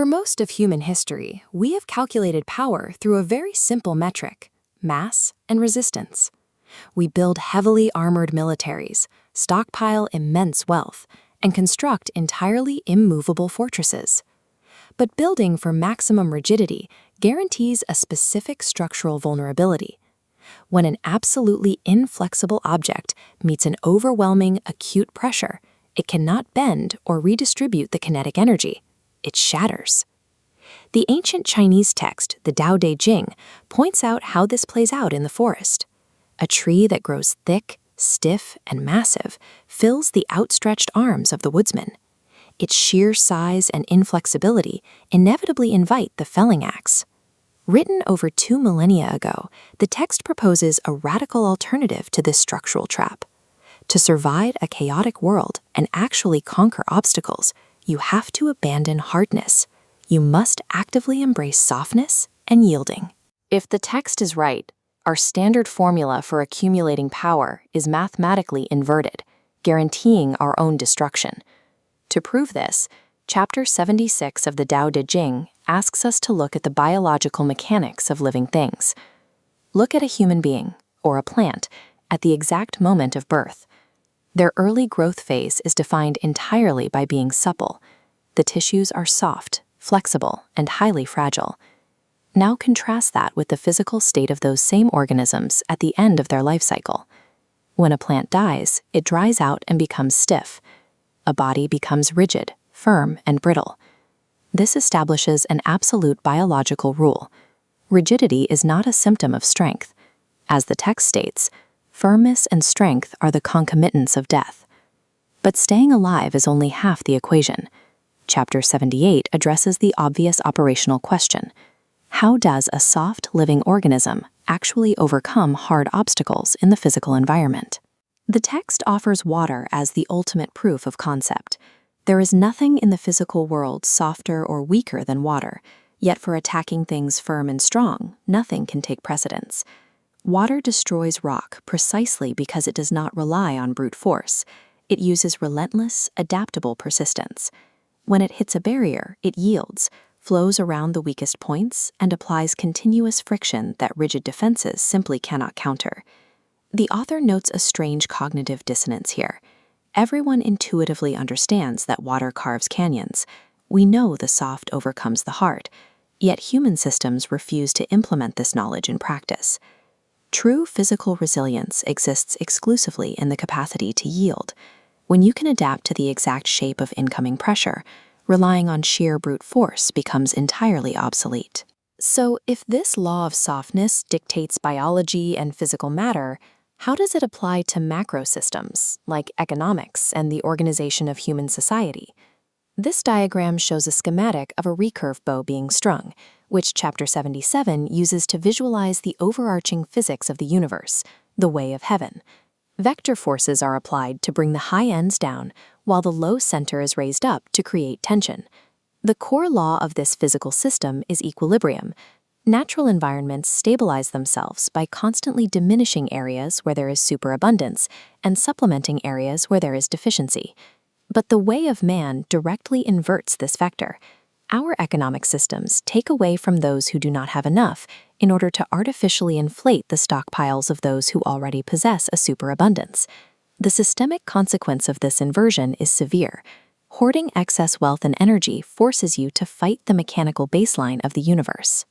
For most of human history, we have calculated power through a very simple metric: mass and resistance. We build heavily armored militaries, stockpile immense wealth, and construct entirely immovable fortresses. But building for maximum rigidity guarantees a specific structural vulnerability. When an absolutely inflexible object meets an overwhelming acute pressure, it cannot bend or redistribute the kinetic energy. It shatters. The ancient Chinese text, the Tao Te Ching, points out how this plays out in the forest. A tree that grows thick, stiff, and massive fills the outstretched arms of the woodsman. Its sheer size and inflexibility inevitably invite the felling axe. Written over 2 millennia ago, the text proposes a radical alternative to this structural trap. To survive a chaotic world and actually conquer obstacles, you have to abandon hardness. You must actively embrace softness and yielding. If the text is right, our standard formula for accumulating power is mathematically inverted, guaranteeing our own destruction. To prove this, Chapter 76 of the Tao Te Ching asks us to look at the biological mechanics of living things. Look at a human being, or a plant, at the exact moment of birth. Their early growth phase is defined entirely by being supple. The tissues are soft, flexible, and highly fragile. Now contrast that with the physical state of those same organisms at the end of their life cycle. When a plant dies, it dries out and becomes stiff. A body becomes rigid, firm, and brittle. This establishes an absolute biological rule. Rigidity is not a symptom of strength. As the text states, firmness and strength are the concomitants of death. But staying alive is only half the equation. Chapter 78 addresses the obvious operational question: how does a soft, living organism actually overcome hard obstacles in the physical environment? The text offers water as the ultimate proof of concept. There is nothing in the physical world softer or weaker than water, yet for attacking things firm and strong, nothing can take precedence. Water destroys rock precisely because it does not rely on brute force. It uses relentless, adaptable persistence. When it hits a barrier, it yields, flows around the weakest points, and applies continuous friction that rigid defenses simply cannot counter. The author notes a strange cognitive dissonance here. Everyone intuitively understands that water carves canyons. We know the soft overcomes the hard, yet human systems refuse to implement this knowledge in practice. True physical resilience exists exclusively in the capacity to yield. When you can adapt to the exact shape of incoming pressure, relying on sheer brute force becomes entirely obsolete. So, if this law of softness dictates biology and physical matter, how does it apply to macro systems, like economics and the organization of human society? This diagram shows a schematic of a recurve bow being strung, which Chapter 77 uses to visualize the overarching physics of the universe, the way of heaven. Vector forces are applied to bring the high ends down, while the low center is raised up to create tension. The core law of this physical system is equilibrium. Natural environments stabilize themselves by constantly diminishing areas where there is superabundance and supplementing areas where there is deficiency. But the way of man directly inverts this vector. Our economic systems take away from those who do not have enough in order to artificially inflate the stockpiles of those who already possess a superabundance. The systemic consequence of this inversion is severe. Hoarding excess wealth and energy forces you to fight the mechanical baseline of the universe.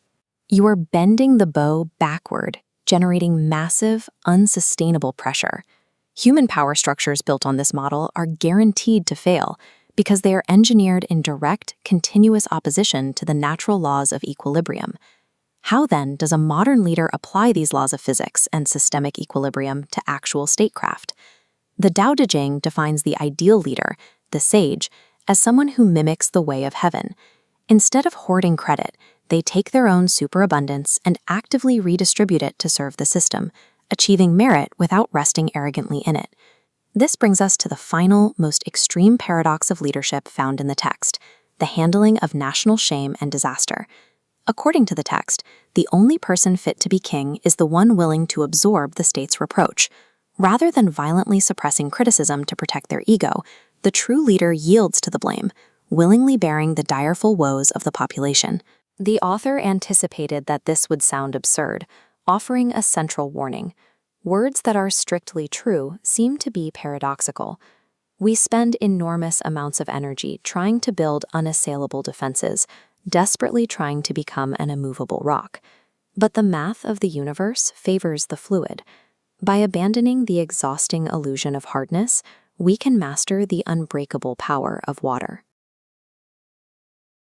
You are bending the bow backward, generating massive, unsustainable pressure. Human power structures built on this model are guaranteed to fail because they are engineered in direct, continuous opposition to the natural laws of equilibrium. How then does a modern leader apply these laws of physics and systemic equilibrium to actual statecraft? The Tao Te Ching defines the ideal leader, the sage, as someone who mimics the way of heaven. Instead of hoarding credit, they take their own superabundance and actively redistribute it to serve the system, achieving merit without resting arrogantly in it. This brings us to the final, most extreme paradox of leadership found in the text, the handling of national shame and disaster. According to the text, the only person fit to be king is the one willing to absorb the state's reproach. Rather than violently suppressing criticism to protect their ego, the true leader yields to the blame, willingly bearing the direful woes of the population. The author anticipated that this would sound absurd, offering a central warning. Words that are strictly true seem to be paradoxical. We spend enormous amounts of energy trying to build unassailable defenses, desperately trying to become an immovable rock. But the math of the universe favors the fluid. By abandoning the exhausting illusion of hardness, we can master the unbreakable power of water.